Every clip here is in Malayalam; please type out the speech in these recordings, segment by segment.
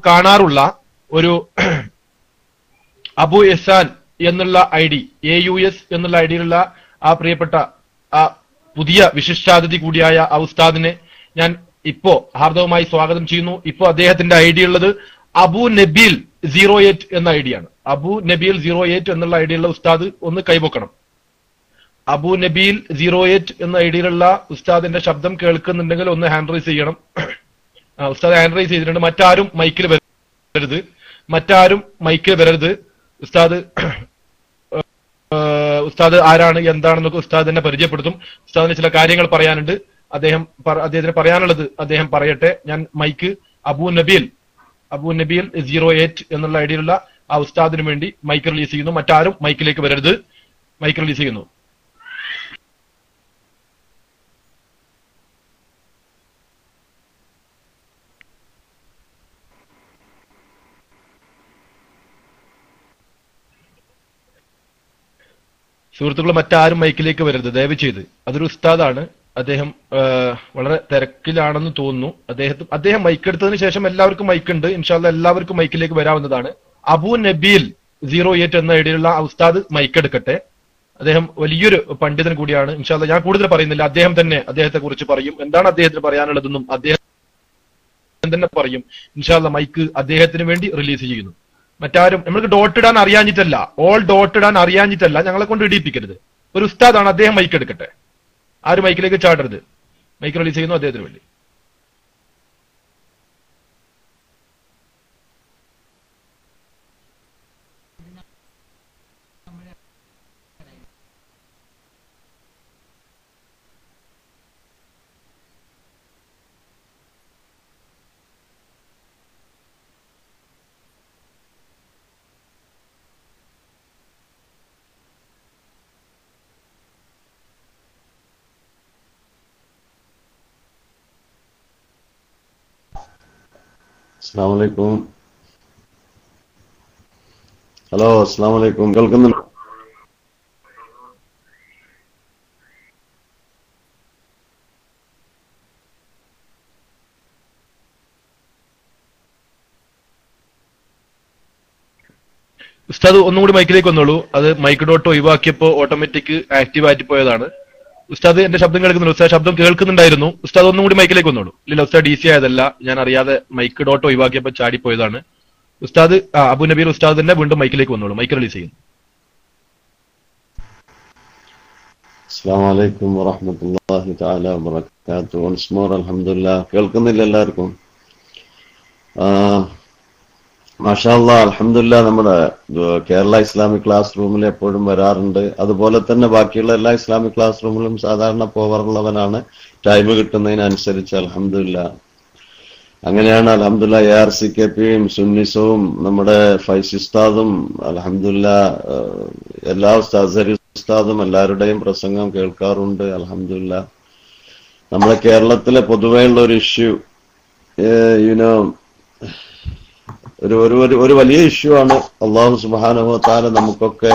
കാണാറുള്ള ഒരു അബു എഹ്സാൻ എന്നുള്ള ID, AUS എന്നുള്ള ഐഡിയിലുള്ള ആ പ്രിയപ്പെട്ട ആ പുതിയ വിശിഷ്ടാതിഥി കൂടിയായ ആ ഉസ്താദിനെ ഞാൻ ഇപ്പോ ഹാർദവമായി സ്വാഗതം ചെയ്യുന്നു. ഇപ്പോ അദ്ദേഹത്തിന്റെ ID ഉള്ളത് അബു നബീൽ 08 എന്ന ID ആണ്. അബു നബീൽ 08 എന്നുള്ള ഐഡിയുള്ള ഉസ്താദ് ഒന്ന് കൈപൊക്കണം. അബു നബീൽ 08 എന്ന ഐഡിയിലുള്ള ഉസ്താദിന്റെ ശബ്ദം കേൾക്കുന്നുണ്ടെങ്കിൽ ഒന്ന് ഹാൻഡ് റൈസ് ചെയ്യണം. ഉസ്താദ് ഹാൻഡ് റൈസ് ചെയ്തിട്ടുണ്ട്. മറ്റാരും മൈക്കിൽ വരരുത്. ഉസ്താദ് ആരാണ് എന്താണെന്നൊക്കെ ഉസ്താദ് തന്നെ പരിചയപ്പെടുത്തും. ഉസ്താദിന് ചില കാര്യങ്ങൾ പറയാനുണ്ട്. അദ്ദേഹത്തിന് പറയാനുള്ളത് അദ്ദേഹം പറയട്ടെ. ഞാൻ മൈക്ക് അബു നബീൽ 08 എന്നുള്ള ഐഡിയിലുള്ള ആ ഉസ്താദിന് വേണ്ടി മൈക്ക് റിലീസ് ചെയ്യുന്നു. മറ്റാരും മൈക്കിലേക്ക് വരരുത്. മൈക്ക് റിലീസ് ചെയ്യുന്നു. സുഹൃത്തുക്കൾ, മറ്റാരും മൈക്കിലേക്ക് വരരുത് ദയവ് ചെയ്ത്. അതൊരു ഉസ്താദാണ്. അദ്ദേഹം വളരെ തിരക്കിലാണെന്ന് തോന്നുന്നു. അദ്ദേഹം മൈക്ക് എടുത്തതിന് ശേഷം എല്ലാവർക്കും മൈക്ക് ഉണ്ട്. ഇൻഷാല്ല എല്ലാവർക്കും മൈക്കിലേക്ക് വരാവുന്നതാണ്. അബു നബീൽ 08 എന്ന ഐഡിയിലുള്ള ആ ഉസ്താദ് മൈക്ക് എടുക്കട്ടെ. അദ്ദേഹം വലിയൊരു പണ്ഡിതൻ കൂടിയാണ്. ഇൻഷാല്ല ഞാൻ കൂടുതൽ പറയുന്നില്ല. അദ്ദേഹം തന്നെ അദ്ദേഹത്തെ കുറിച്ച് പറയും. എന്താണ് അദ്ദേഹത്തിന് പറയാനുള്ളതെന്നും അദ്ദേഹം തന്നെ പറയും. ഇൻഷാല്ല മൈക്ക് അദ്ദേഹത്തിന് വേണ്ടി റിലീസ് ചെയ്യുന്നു. മറ്റാരും നമ്മൾക്ക് ഡോട്ട് ഇടാൻ അറിയാഞ്ഞിട്ടല്ല, ഞങ്ങളെ കൊണ്ട് ഇടിയിപ്പിക്കരുത്. ഒരു ഉസ്താദാണ്, അദ്ദേഹം മൈക്ക് എടുക്കട്ടെ. ആരും മൈക്കിലേക്ക് ചാടരുത്. മൈക്ക് റിലീസ് ചെയ്യുന്നു അദ്ദേഹത്തിന് വേണ്ടി. അസ്സലാമു ഹലോ, അസ്സലാമു അലൈക്കും. കേൾക്കുന്നുണ്ടോ? ഉസ്താദ് ഒന്നുകൂടി മൈക്കിലേക്ക് വന്നോളൂ. അത് മൈക്ക് ഡോട്ട് ഒഴിവാക്കിയപ്പോ ഓട്ടോമാറ്റിക് ആക്റ്റീവ് ആയിട്ട് പോയതാണ്. ഉസ്താദ് എന്റെ ശബ്ദം കേൾക്കുന്നുണ്ട്. ഉസ്താദ് ശബ്ദം കേൾക്കുന്നുണ്ടായിരുന്നു. ഉസ്താദ് ഒന്നും കൂടി മൈക്കിലേക്ക് വന്നോളൂ. ഇല്ല, ഉസ്താദ് DC ആയതല്ല, ഞാൻ അറിയാതെ മൈക്ക് ഡോട്ട് ഒഴിവാക്കിയപ്പോ ചാടിപ്പോയതാണ്. ഉസ്താദ് അബു നബീൽ ഉസ്താദ് തന്നെ വീണ്ടും മൈക്കിലേക്ക് വന്നോളൂ. മൈക്ക് റിലീസ് ചെയ്യുന്നു. അസ്സലാമു അലൈക്കും വറഹ്മത്തുള്ളാഹി തആല വബറകാതുഹു. വൺസ് മോർ അൽഹംദുലില്ലാഹ്. കേൾക്കുന്നില്ല എല്ലാവർക്കും? മാഷാ അല്ലാഹ്, അൽഹംദുലില്ലാഹ്. നമ്മുടെ കേരള ഇസ്ലാമിക് ക്ലാസ് റൂമിൽ എപ്പോഴും വരാറുണ്ട്. അതുപോലെ തന്നെ ബാക്കിയുള്ള എല്ലാ ഇസ്ലാമിക് ക്ലാസ് റൂമിലും സാധാരണ പോവാറുള്ളവനാണ്. ടൈം കിട്ടുന്നതിനനുസരിച്ച് അൽഹംദുലില്ലാഹ്. അങ്ങനെയാണ് അൽഹംദുലില്ലാഹ് ARCKPയും സുന്നിസവും നമ്മുടെ ഫൈസി ഉസ്താദും അൽഹംദുലില്ലാഹ് എല്ലാ ഉസ്താദും എല്ലാവരുടെയും പ്രസംഗം കേൾക്കാറുണ്ട്. അൽഹംദുലില്ലാഹ്. നമ്മുടെ കേരളത്തിലെ പൊതുവെയുള്ള ഒരു ഇഷ്യൂ ഒരു വലിയ ഇഷ്യൂ ആണ്. അല്ലാഹു സുബ്ഹാനഹു വ തആല നമുക്കൊക്കെ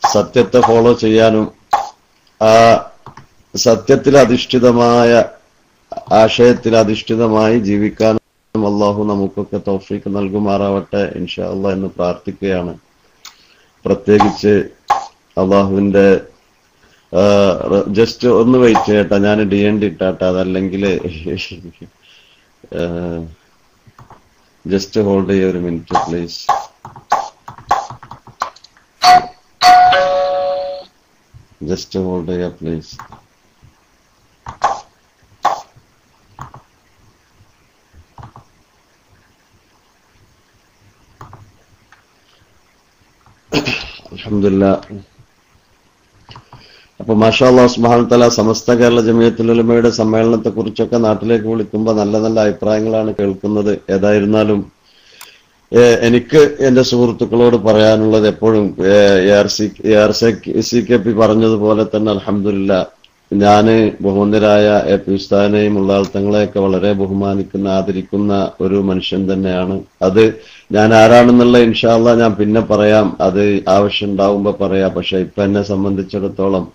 സത്യത്തെ ഫോളോ ചെയ്യാനും ആ സത്യത്തിൽ അധിഷ്ഠിതമായ ആശയത്തിൽ അധിഷ്ഠിതമായി ജീവിക്കാനും അല്ലാഹു നമുക്കൊക്കെ തൗഫീഖ് നൽകുമാറാവട്ടെ ഇൻഷാ അല്ലാഹ് എന്ന് പ്രാർത്ഥിക്കുകയാണ്. പ്രത്യേകിച്ച് അല്ലാഹുവിന്റെ ജസ്റ്റ് ഒന്ന് വെയിറ്റ് ചെയ്യട്ടെ, ഞാൻ DND ഇട്ടാട്ടെ, അതല്ലെങ്കിൽ just hold here a minute please. Just hold here please. Alhamdulillah. അപ്പൊ മാഷാ അല്ലാഹ് സുബ്ഹാനഹു വ തആല സമസ്ത കേരള ജമിയത്തുൽ ഉലമയുടെ സമ്മേളനത്തെ കുറിച്ചൊക്കെ നാട്ടിലേക്ക് വിളിക്കുമ്പോൾ നല്ല നല്ല അഭിപ്രായങ്ങളാണ് കേൾക്കുന്നത്. ഏതായിരുന്നാലും എനിക്ക് എന്റെ സുഹൃത്തുക്കളോട് പറയാനുള്ളത് എപ്പോഴും ARCKP പറഞ്ഞതുപോലെ തന്നെ അൽഹംദുലില്ലാഹ് ഞാന് ബഹുമാന്യരായ AP ഉസ്താദിനെയും ഉള്ളാൾ തങ്ങളെയൊക്കെ വളരെ ബഹുമാനിക്കുന്ന ആദരിക്കുന്ന ഒരു മനുഷ്യൻ തന്നെയാണ്. അത് ഞാൻ ആരാണെന്നുള്ള ഇൻഷാ അല്ലാഹ് ഞാൻ പിന്നെ പറയാം, അത് ആവശ്യം ഉണ്ടാവുമ്പോ പറയാം. പക്ഷെ ഇപ്പൊ എന്നെ സംബന്ധിച്ചിടത്തോളം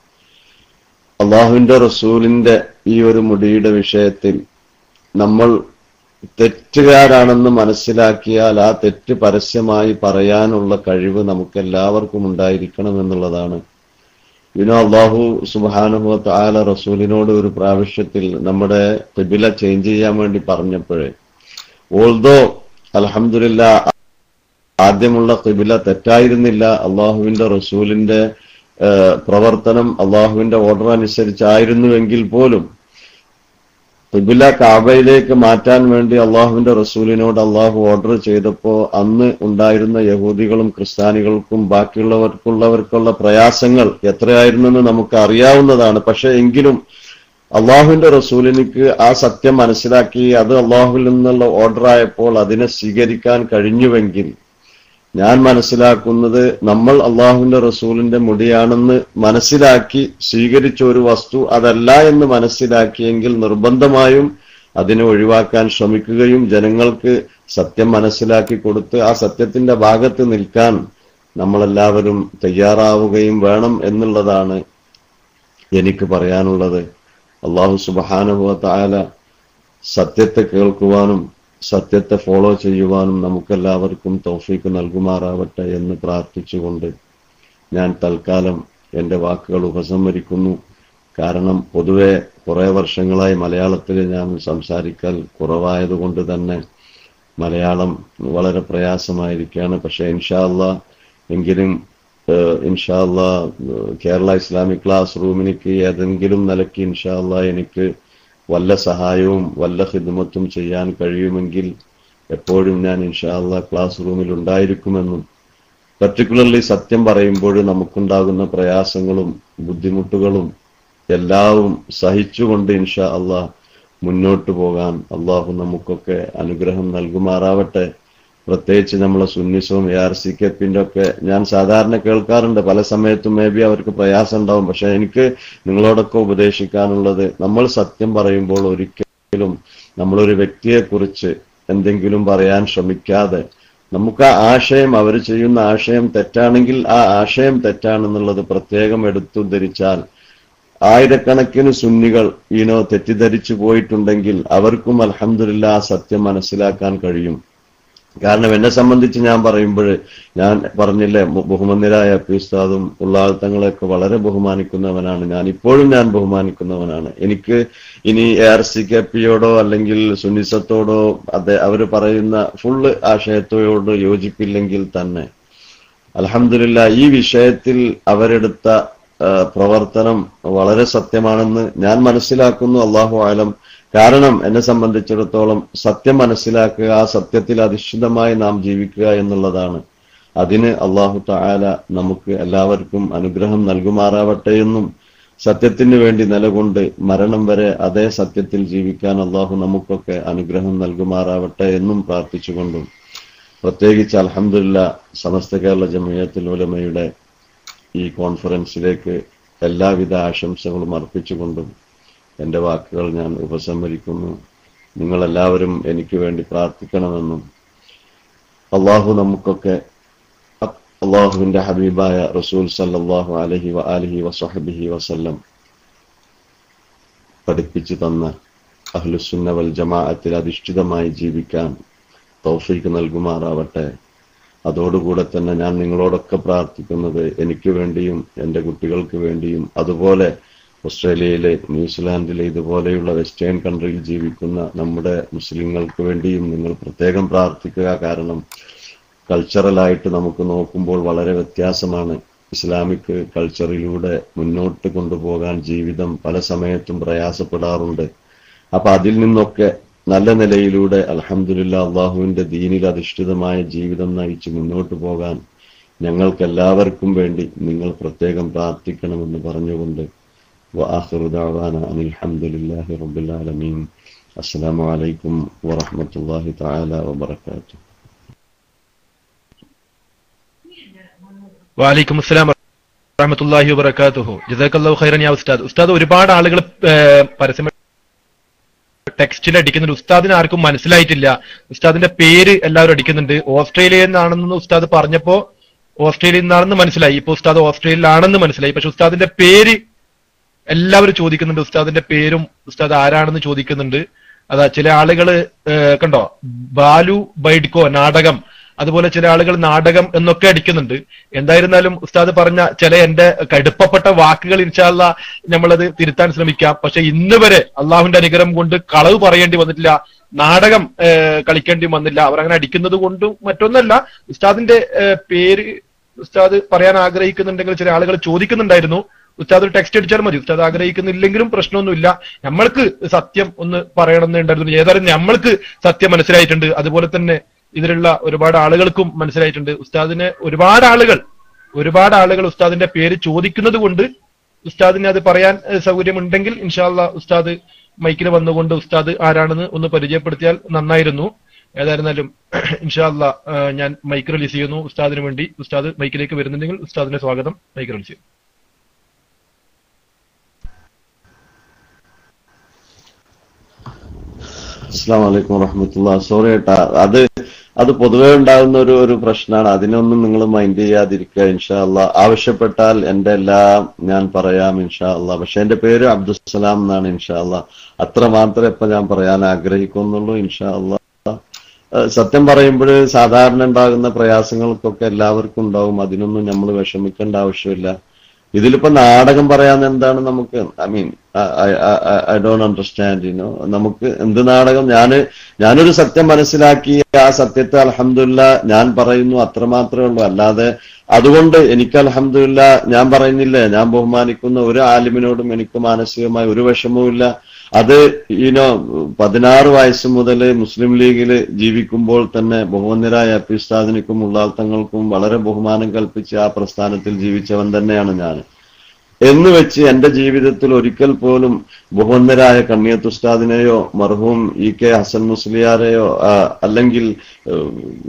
അള്ളാഹുവിന്റെ റസൂലിന്റെ ഈ ഒരു മുടിയുടെ വിഷയത്തിൽ നമ്മൾ തെറ്റുകാരാണെന്ന് മനസ്സിലാക്കിയാൽ ആ തെറ്റ് പരസ്യമായി പറയാനുള്ള കഴിവ് നമുക്കെല്ലാവർക്കും ഉണ്ടായിരിക്കണം എന്നുള്ളതാണ്. അല്ലാഹു സുബ്ഹാനഹു വ തആല റസൂലിനോട് ഒരു പ്രാവശ്യത്തിൽ നമ്മുടെ ഖിബ്ല ചേഞ്ച് ചെയ്യാൻ വേണ്ടി പറഞ്ഞപ്പോഴേ, ഓൾദോ അൽഹംദുലില്ലാഹ് ആദ്യമുള്ള ഖിബ്ല തെറ്റായിരുന്നില്ല, അള്ളാഹുവിന്റെ റസൂലിന്റെ പ്രവർത്തനം അള്ളാഹുവിന്റെ ഓർഡർ അനുസരിച്ചായിരുന്നുവെങ്കിൽ പോലും ഖിബ്ല കഅബയിലേക്ക് മാറ്റാൻ വേണ്ടി അള്ളാഹുവിന്റെ റസൂലിനോട് അള്ളാഹു ഓർഡർ ചെയ്തപ്പോ അന്ന് ഉണ്ടായിരുന്ന യഹൂദികളും ക്രിസ്ത്യാനികൾക്കും ബാക്കിയുള്ളവർക്കുള്ള പ്രയാസങ്ങൾ എത്രയായിരുന്നെന്ന് നമുക്ക് അറിയാവുന്നതാണ്. പക്ഷെ എങ്കിലും അള്ളാഹുവിന്റെ റസൂലിനിക്ക് ആ സത്യം മനസ്സിലാക്കി അത് അള്ളാഹുവിൽ നിന്നുള്ള ഓർഡർ ആയപ്പോൾ അതിനെ സ്വീകരിക്കാൻ കഴിഞ്ഞുവെങ്കിൽ, ഞാൻ മനസ്സിലാക്കുന്നത് നമ്മൾ അള്ളാഹുവിന്റെ റസൂലിന്റെ മുടിയാണെന്ന് മനസ്സിലാക്കി സ്വീകരിച്ച ഒരു വസ്തു അതല്ല എന്ന് മനസ്സിലാക്കിയെങ്കിൽ നിർബന്ധമായും അതിനെ ഒഴിവാക്കാൻ ശ്രമിക്കുകയും ജനങ്ങൾക്ക് സത്യം മനസ്സിലാക്കി കൊടുത്ത് ആ സത്യത്തിന്റെ ഭാഗത്ത് നിൽക്കാൻ നമ്മളെല്ലാവരും തയ്യാറാവുകയും വേണം എന്നുള്ളതാണ് എനിക്ക് പറയാനുള്ളത്. അല്ലാഹു സുബ്ഹാനഹു വ തആല സത്യത്തെ കേൾക്കുവാനും സത്യത്തെ ഫോളോ ചെയ്യുവാനും നമുക്കെല്ലാവർക്കും തൗഫീക്ക് നൽകുമാറാവട്ടെ എന്ന് പ്രാർത്ഥിച്ചുകൊണ്ട് ഞാൻ തൽക്കാലം എൻ്റെ വാക്കുകൾ ഉപസംഹരിക്കുന്നു. കാരണം പൊതുവെ കുറെ വർഷങ്ങളായി മലയാളത്തിൽ ഞാൻ സംസാരിക്കൽ കുറവായതുകൊണ്ട് തന്നെ മലയാളം വളരെ പ്രയാസമായിരിക്കുകയാണ്. പക്ഷെ ഇൻഷാ അല്ലാഹ് എങ്കിലും ഇൻഷാ അല്ലാഹ് കേരള ഇസ്ലാമിക് ക്ലാസ് റൂമിലേക്ക് ഏതെങ്കിലും നിലയ്ക്ക് ഇൻഷാ അല്ലാഹ് എനിക്ക് വല്ല സഹായവും വല്ല ഖിദ്മത്തും ചെയ്യാൻ കഴിയുമെങ്കിൽ എപ്പോഴും ഞാൻ ഇൻഷാ അല്ലാഹ് ക്ലാസ് റൂമിൽ ഉണ്ടായിരിക്കുമെന്നും, പർട്ടിക്കുലർലി സത്യം പറയുമ്പോൾ നമുക്കുണ്ടാകുന്ന പ്രയാസങ്ങളും ബുദ്ധിമുട്ടുകളും എല്ലാം സഹിച്ചുകൊണ്ട് ഇൻഷാ അല്ലാഹ് മുന്നോട്ട് പോകാൻ അള്ളാഹു നമുക്കൊക്കെ അനുഗ്രഹം നൽകുമാറാവട്ടെ. പ്രത്യേകിച്ച് നമ്മളെ സുന്നിസും ARCKPന്റെ ഒക്കെ ഞാൻ സാധാരണ കേൾക്കാറുണ്ട്, പല സമയത്തും മേ ബി അവർക്ക് പ്രയാസം ഉണ്ടാവും. പക്ഷെ എനിക്ക് നിങ്ങളോടൊക്കെ ഉപദേശിക്കാനുള്ളത്, നമ്മൾ സത്യം പറയുമ്പോൾ ഒരിക്കലും നമ്മളൊരു വ്യക്തിയെക്കുറിച്ച് എന്തെങ്കിലും പറയാൻ ശ്രമിക്കാതെ, നമുക്ക് ആ ആശയം, അവർ ചെയ്യുന്ന ആശയം തെറ്റാണെങ്കിൽ ആ ആശയം തെറ്റാണെന്നുള്ളത് പ്രത്യേകം എടുത്തുദ്ധരിച്ചാൽ ആയിരക്കണക്കിന് സുന്നികൾ തെറ്റിദ്ധരിച്ചു പോയിട്ടുണ്ടെങ്കിൽ അവർക്കും അൽഹംദുലില്ലാഹ് ആ സത്യം മനസ്സിലാക്കാൻ കഴിയും. കാരണം എന്നെ സംബന്ധിച്ച് ഞാൻ പറയുമ്പോൾ, ഞാൻ പറഞ്ഞില്ലേ, ബഹുമാന്യരായ പി ഉസ്താദും ഉള്ളാൾത്തങ്ങളെയൊക്കെ വളരെ ബഹുമാനിക്കുന്നവനാണ് ഞാൻ, ഇപ്പോഴും ഞാൻ ബഹുമാനിക്കുന്നവനാണ്. എനിക്ക് ഇനി ARCKPയോടോ അല്ലെങ്കിൽ സുന്നിസത്തോടോ അവർ പറയുന്ന ഫുള്ള് ആശയത്തോട് യോജിപ്പില്ലെങ്കിൽ തന്നെ അൽഹംദുലില്ലാഹ് ഈ വിഷയത്തിൽ അവരെടുത്ത പ്രവർത്തനം വളരെ സത്യമാണെന്ന് ഞാൻ മനസ്സിലാക്കുന്നു. അല്ലാഹു അലം. കാരണം എന്നെ സംബന്ധിച്ചിടത്തോളം സത്യം മനസ്സിലാക്കുക, ആ സത്യത്തിൽ അധിഷ്ഠിതമായി നാം ജീവിക്കുക എന്നുള്ളതാണ്. അതിന് അല്ലാഹു തആല നമുക്ക് എല്ലാവർക്കും അനുഗ്രഹം നൽകുമാറാവട്ടെ എന്നും, സത്യത്തിന് വേണ്ടി നിലകൊണ്ട് മരണം വരെ അതേ സത്യത്തിൽ ജീവിക്കാൻ അല്ലാഹു നമുക്കൊക്കെ അനുഗ്രഹം നൽകുമാറാവട്ടെ എന്നും പ്രാർത്ഥിച്ചുകൊണ്ടും, പ്രത്യേകിച്ച് അൽഹംദുലില്ലാഹ് സമസ്ത കേരള ജംഇയ്യത്തുൽ ഉലമയുടെ ഈ കോൺഫറൻസിലേക്ക് എല്ലാവിധ ആശംസകളും അർപ്പിച്ചുകൊണ്ടും എൻ്റെ വാക്കുകൾ ഞാൻ ഉപസംഹരിക്കുന്നു. നിങ്ങളെല്ലാവരും എനിക്ക് വേണ്ടി പ്രാർത്ഥിക്കണമെന്നും, അള്ളാഹു നമുക്കൊക്കെ അള്ളാഹുവിന്റെ ഹബീബായ റസൂൽ സല്ലല്ലാഹു അലൈഹി വആലിഹി വസഹ്ബിഹി വസല്ലം പഠിപ്പിച്ചു തന്ന അഹ്ലുസുന്ന വൽ ജമാഅത്തിൽ അധിഷ്ഠിതമായി ജീവിക്കാൻ തൗഫീഖ് നൽകുമാറാവട്ടെ. അതോടുകൂടെ തന്നെ ഞാൻ നിങ്ങളോടൊക്കെ പ്രാർത്ഥിക്കുന്നത് എനിക്ക് വേണ്ടിയും എൻ്റെ കുട്ടികൾക്ക് വേണ്ടിയും, അതുപോലെ ഓസ്ട്രേലിയയിലെ, ന്യൂസിലാൻഡിലെ ഇതുപോലെയുള്ള വെസ്റ്റേൺ കൺട്രിയിൽ ജീവിക്കുന്ന നമ്മുടെ മുസ്ലിങ്ങൾക്ക് വേണ്ടിയും നിങ്ങൾ പ്രത്യേകം പ്രാർത്ഥിക്കുക. കാരണം കൾച്ചറലായിട്ട് നമുക്ക് നോക്കുമ്പോൾ വളരെ വ്യത്യാസമാണ്. ഇസ്ലാമിക് കൾച്ചറിലൂടെ മുന്നോട്ട് കൊണ്ടുപോകാൻ ജീവിതം പല സമയത്തും പ്രയാസപ്പെടാറുണ്ട്. അപ്പൊ അതിൽ നിന്നൊക്കെ നല്ല നിലയിലൂടെ അൽഹംദുലില്ലാഹ് അള്ളാഹുവിന്റെ ദീനിൽ അധിഷ്ഠിതമായ ജീവിതം നയിച്ച് മുന്നോട്ട് പോകാൻ ഞങ്ങൾക്കെല്ലാവർക്കും വേണ്ടി നിങ്ങൾ പ്രത്യേകം പ്രാർത്ഥിക്കണമെന്ന് പറഞ്ഞുകൊണ്ട് വആഖിറു ദഅവാന അനിൽ ഹംദുലില്ലാഹി റബ്ബിൽ ആലമീൻ. അസ്സലാമു അലൈക്കും വറഹ്മത്തുള്ളാഹി തആല വബറകാതുഹു. വഅലൈക്കും അസ്സലാം വറഹ്മത്തുള്ളാഹി വബറകാതുഹു. ജസാക്കല്ലാഹു ഖൈറൻ യാ ഉസ്താദ്. ഉസ്താദ്, ഒരുപാട് ആളുകൾ പരസ്യം ടെക്സ്റ്റിൽ അടിക്കുന്നുണ്ട്. ഉസ്താദിന് ആർക്കും മനസ്സിലായിട്ടില്ല. ഉസ്താദിന്റെ പേര് എല്ലാവരും അടിക്കുന്നുണ്ട്. ഓസ്ട്രേലിയയിൽ നിന്നാണെന്ന് ഉസ്താദ് പറഞ്ഞപ്പോ ഓസ്ട്രേലിയയിൽ നിന്നാണെന്ന് മനസ്സിലായി. ഇപ്പൊ ഉസ്താദ് ഓസ്ട്രേലിയയിലാണെന്ന് മനസ്സിലായി. പക്ഷെ ഉസ്താദിന്റെ പേര് എല്ലാവരും ചോദിക്കുന്നുണ്ട്. ഉസ്താദിന്റെ പേരും ഉസ്താദ് ആരാണെന്ന് ചോദിക്കുന്നുണ്ട്. അതാ ചില ആളുകള് കണ്ടോ, ബാലു ബൈഡ്കോ നാടകം, അതുപോലെ ചില ആളുകൾ നാടകം എന്നൊക്കെ അടിക്കുന്നുണ്ട്. എന്തായിരുന്നാലും ഉസ്താദ് പറഞ്ഞ ചില എന്റെ കടുപ്പപ്പെട്ട വാക്കുകൾ ഇൻഷാ അല്ലാഹ് നമ്മളത് തിരുത്താൻ ശ്രമിക്കാം. പക്ഷെ ഇന്ന് വരെ അള്ളാഹുവിന്റെ അനുഗ്രഹം കൊണ്ട് കളവ് പറയേണ്ടി വന്നിട്ടില്ല, നാടകം കളിക്കേണ്ടി വന്നില്ല. അവർ അങ്ങനെ അടിക്കുന്നത് കൊണ്ടും മറ്റൊന്നല്ല. ഉസ്താദിന്റെ പേര് ഉസ്താദ് പറയാൻ ആഗ്രഹിക്കുന്നുണ്ടെങ്കിൽ ചില ആളുകൾ ചോദിക്കുന്നുണ്ടായിരുന്നു, ഉസ്താദ് ഒരു ടെക്സ്റ്റ് അടിച്ചാൽ മതി, ഉസ്താദ് ആഗ്രഹിക്കുന്നില്ലെങ്കിലും പ്രശ്നമൊന്നുമില്ല. നമ്മൾക്ക് സത്യം ഒന്ന് പറയണമെന്നുണ്ടായിരുന്നു. ഏതായാലും നമ്മൾക്ക് സത്യം മനസ്സിലായിട്ടുണ്ട്. അതുപോലെ തന്നെ ഇതിലുള്ള ഒരുപാട് ആളുകൾക്കും മനസ്സിലായിട്ടുണ്ട്. ഉസ്താദിനെ ഒരുപാട് ആളുകൾ ഉസ്താദിന്റെ പേര് ചോദിക്കുന്നത് കൊണ്ട് ഉസ്താദിന് അത് പറയാൻ സൗകര്യമുണ്ടെങ്കിൽ ഇൻഷാ അല്ലാഹ് ഉസ്താദ് മൈക്കിൽ വന്നുകൊണ്ട് ഉസ്താദ് ആരാണെന്ന് ഒന്ന് പരിചയപ്പെടുത്തിയാൽ നന്നായിരുന്നു. ഏതായിരുന്നാലും ഇൻഷാ അല്ലാഹ് ഞാൻ മൈക്ക് റിലീസ് ചെയ്യുന്നു ഉസ്താദിന് വേണ്ടി. ഉസ്താദ് മൈക്കിലേക്ക് വരുന്നുണ്ടെങ്കിൽ ഉസ്താദിന്റെ സ്വാഗതം. മൈക്ക് റിലീസ് ചെയ്യുന്നു. അസ്സലാമു അലൈക്കും വറഹ്മത്തുള്ളാഹി. സോറി ഏട്ടാ, അത് പൊതുവെ ഉണ്ടാകുന്ന ഒരു പ്രശ്നമാണ്. അതിനൊന്നും നിങ്ങൾ മൈൻഡ് ചെയ്യാതിരിക്കുക ഇൻഷാ അല്ലാഹ്. ആവശ്യപ്പെട്ടാൽ എന്റെ എല്ലാം ഞാൻ പറയാം ഇൻഷാ അല്ലാഹ്. പക്ഷെ എന്റെ പേര് അബ്ദുസ്സലാം എന്നാണ് ഇൻഷാ അല്ലാഹ്. അത്ര മാത്രമേ ഇപ്പൊ ഞാൻ പറയാൻ ആഗ്രഹിക്കുന്നുള്ളൂ ഇൻഷാ അല്ലാഹ്. സത്യം പറയുമ്പോൾ സാധാരണ ഉണ്ടാകുന്ന പ്രയാസങ്ങൾക്കൊക്കെ എല്ലാവർക്കും ഉണ്ടാവും. അതിനൊന്നും നമ്മൾ വിഷമിക്കേണ്ട ആവശ്യമില്ല. ഇതിലിപ്പോ നാടകം പറയാൻ എന്താണ് നമുക്ക്? ഐ ഡോണ്ട് അണ്ടർസ്റ്റാൻഡ് നമുക്ക് എന്ത് നാടകം? ഞാനൊരു സത്യം മനസ്സിലാക്കി ആ സത്യത്തെ അൽഹംദുലില്ലാഹ് ഞാൻ പറയുന്നു, അത്രമാത്രമേ ഉള്ളൂ. അല്ലാതെ അതുകൊണ്ട് എനിക്ക് അൽഹംദുലില്ലാഹ് ഞാൻ പറയുന്നില്ലേ, ഞാൻ ബഹുമാനിക്കുന്ന ഒരു ആലിമിനോടും എനിക്ക് മാനസികമായി ഒരു വിഷമവുമില്ല. അത് 16 വയസ്സ് മുതൽ മുസ്ലിം ലീഗിൽ ജീവിക്കുമ്പോൾ തന്നെ ബഹുമാന്യരായ പി ഉസ്താദിനും ഉള്ളാൾ തങ്ങൾക്കും വളരെ ബഹുമാനം കൽപ്പിച്ച് ആ പ്രസ്ഥാനത്തിൽ ജീവിച്ചവൻ തന്നെയാണ് ഞാൻ. എന്ന് വെച്ച് എന്റെ ജീവിതത്തിൽ ഒരിക്കൽ പോലും ബഹുമാന്യരായ കണ്ണിയത്ത് ഉസ്താദിനെയോ മർഹൂം ഇ.കെ. ഹസൻ മുസ്ലിയാരെയോ അല്ലെങ്കിൽ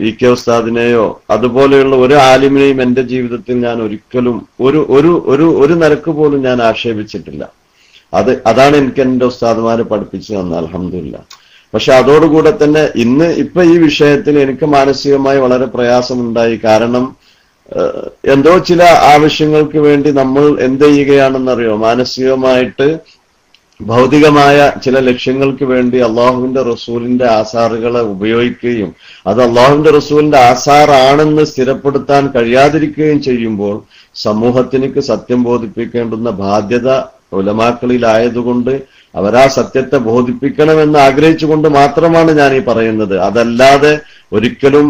ഇ.കെ. ഉസ്താദിനെയോ അതുപോലെയുള്ള ഒരു ആലിമിനെയും എന്റെ ജീവിതത്തിൽ ഞാൻ ഒരിക്കലും ഒരു നിലക്ക് പോലും ഞാൻ ആക്ഷേപിച്ചിട്ടില്ല. അതാണ് എനിക്ക് എന്റെ ഉസ്താദുമാരെ പഠിപ്പിച്ചു തന്നത് അൽഹംദുലില്ലാഹ്. പക്ഷെ അതോടുകൂടെ തന്നെ ഇപ്പൊ ഈ വിഷയത്തിൽ എനിക്ക് മാനസികമായി വളരെ പ്രയാസമുണ്ടായി. കാരണം എന്തോ ചില ആവശ്യങ്ങൾക്ക് വേണ്ടി നമ്മൾ എന്ത് ചെയ്യുകയാണെന്നറിയോ, മാനസികമായിട്ട് ഭൗതികമായ ചില ലക്ഷ്യങ്ങൾക്ക് വേണ്ടി അള്ളാഹുവിന്റെ റസൂലിന്റെ ആസാറുകളെ ഉപയോഗിക്കുകയും അത് അള്ളാഹുവിന്റെ റസൂലിന്റെ ആസാറാണെന്ന് സ്ഥിരപ്പെടുത്താൻ കഴിയാതിരിക്കുകയും ചെയ്യുമ്പോൾ സമൂഹത്തിനേക്ക് സത്യം ബോധിപ്പിക്കേണ്ടുന്ന ബാധ്യത ഉലമാക്കളിലായതുകൊണ്ട് അവരാ സത്യത്തെ ബോധിപ്പിക്കണമെന്ന് ആഗ്രഹിച്ചുകൊണ്ട് മാത്രമാണ് ഞാൻ ഈ പറയുന്നത്. അതല്ലാതെ ഒരിക്കലും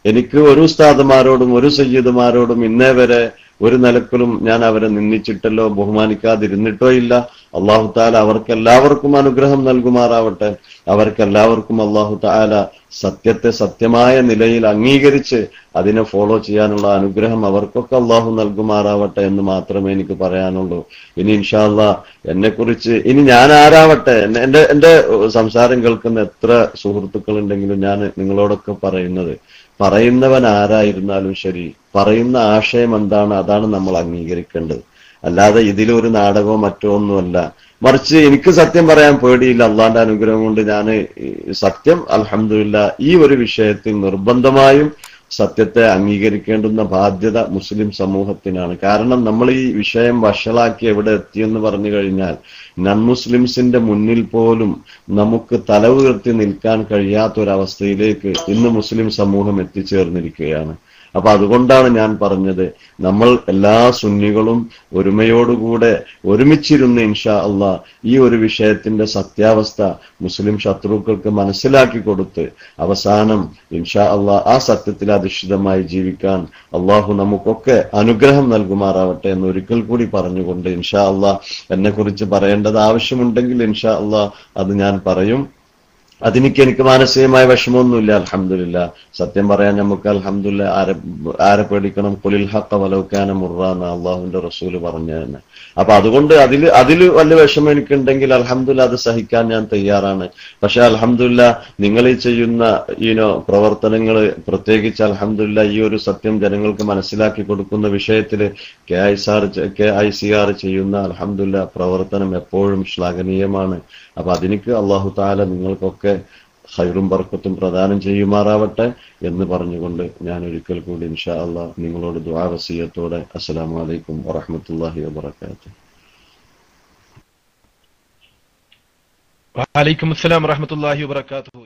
എനിക്ക് ഒരു ഉസ്താദുമാരോടും ഒരു സയ്യിദുമാരോടും ഇന്നേ വരെ ഒരു നിലക്കലും ഞാൻ അവരെ നിന്ദിച്ചിട്ടല്ലോ ബഹുമാനിക്കാതിരുന്നിട്ടോ ഇല്ല. അള്ളാഹു താല അവർക്കെല്ലാവർക്കും അനുഗ്രഹം നൽകുമാറാവട്ടെ. അവർക്കെല്ലാവർക്കും അള്ളാഹു താല സത്യത്തെ സത്യമായ നിലയിൽ അംഗീകരിച്ച് അതിനെ ഫോളോ ചെയ്യാനുള്ള അനുഗ്രഹം അവർക്കൊക്കെ അള്ളാഹു നൽകുമാറാവട്ടെ എന്ന് മാത്രമേ എനിക്ക് പറയാനുള്ളൂ. ഇനി ഇൻഷാ അല്ലാഹ് എന്നെക്കുറിച്ച് ഇനി ഞാൻ ആരാവട്ടെ, എന്റെ സംസാരം കേൾക്കുന്ന എത്ര സുഹൃത്തുക്കൾ ഉണ്ടെങ്കിലും ഞാൻ നിങ്ങളോടൊക്കെ പറയുന്നവൻ ആരായിരുന്നാലും ശരി, പറയുന്ന ആശയം എന്താണ് അതാണ് നമ്മൾ അംഗീകരിക്കേണ്ടത്. അല്ലാതെ ഇതിലൊരു നാടകമോ മറ്റോ ഒന്നുമല്ല. മറിച്ച് എനിക്ക് സത്യം പറയാൻ പേടിയില്ല. അള്ളാന്റെ അനുഗ്രഹം കൊണ്ട് ഞാൻ സത്യം അൽഹംദുലില്ലാഹ് ഈ ഒരു വിഷയത്തിൽ നിർബന്ധമായും സത്യത്തെ അംഗീകരിക്കേണ്ടുന്ന ബാധ്യത മുസ്ലിം സമൂഹത്തിനാണ്. കാരണം നമ്മൾ ഈ വിഷയം വഷളാക്കി എവിടെ എത്തിയെന്ന് പറഞ്ഞു കഴിഞ്ഞാൽ നൺ മുസ്ലിംസിന്റെ മുന്നിൽ പോലും നമുക്ക് തല ഉയർത്തി നിൽക്കാൻ കഴിയാത്തൊരവസ്ഥയിലേക്ക് ഇന്ന് മുസ്ലിം സമൂഹം എത്തിച്ചേർന്നിരിക്കുകയാണ്. അപ്പൊ അതുകൊണ്ടാണ് ഞാൻ പറഞ്ഞത്, നമ്മൾ എല്ലാ സുന്നികളും ഒരുമയോടുകൂടെ ഒരുമിച്ചിരുന്ന് ഇൻഷാ അള്ളാഹ് ഈ ഒരു വിഷയത്തിന്റെ സത്യാവസ്ഥ മുസ്ലിം ശത്രുക്കൾക്ക് മനസ്സിലാക്കി കൊടുത്ത് അവസാനം ഇൻഷാ അള്ളാഹ് ആ സത്യത്തിൽ അധിഷ്ഠിതമായി ജീവിക്കാൻ അള്ളാഹു നമുക്കൊക്കെ അനുഗ്രഹം നൽകുമാറാവട്ടെ എന്ന് ഒരിക്കൽ കൂടി പറഞ്ഞുകൊണ്ട് ഇൻഷാ അള്ളാഹ് എന്നെ കുറിച്ച് പറയേണ്ടത് ആവശ്യമുണ്ടെങ്കിൽ ഇൻഷാ അള്ളാഹ് അത് ഞാൻ പറയും. എനിക്ക് മാനസികമായ വിഷമമൊന്നുമില്ല. അൽഹംദുലില്ലാഹ് സത്യം പറയാൻ നമുക്ക് അൽഹംദുലില്ലാഹ് ആരെ പേടിക്കണം? ഖുലിൽ ഹഖ വലൗ കാന മുർറാ എന്ന് അള്ളാഹുവിന്റെ റസൂല് പറഞ്ഞു തന്നെ. അപ്പൊ അതുകൊണ്ട് അതില് വലിയ വിഷമം എനിക്കുണ്ടെങ്കിൽ അൽഹംദുലില്ലാഹ് അത് സഹിക്കാൻ ഞാൻ തയ്യാറാണ്. പക്ഷെ അൽഹംദുലില്ലാഹ് നിങ്ങൾ ഈ ചെയ്യുന്ന പ്രവർത്തനങ്ങൾ, പ്രത്യേകിച്ച് അൽഹംദുലില്ലാഹ് ഈ ഒരു സത്യം ജനങ്ങൾക്ക് മനസ്സിലാക്കി കൊടുക്കുന്ന വിഷയത്തിൽ KICR ചെയ്യുന്ന അൽഹംദുലില്ലാഹ് പ്രവർത്തനം എപ്പോഴും ശ്ലാഘനീയമാണ്. അപ്പൊ അതിനിക്ക് അള്ളാഹു താല നിങ്ങൾക്കൊക്കെ ഖൈറും ബർക്കത്തും പ്രദാനം ചെയ്യുമാറാവട്ടെ എന്ന് പറഞ്ഞുകൊണ്ട് ഞാൻ ഒരിക്കൽ കൂടി ഇൻഷാ അള്ളാഹ് നിങ്ങളോട് ദുആ വസിയത്തോടെ അസ്സലാമു അലൈക്കും വറഹ്മത്തുള്ളാഹി വബറകാതുഹു. വഅലൈക്കും അസ്സലാം വറഹ്മത്തുള്ളാഹി വബറകാതുഹു.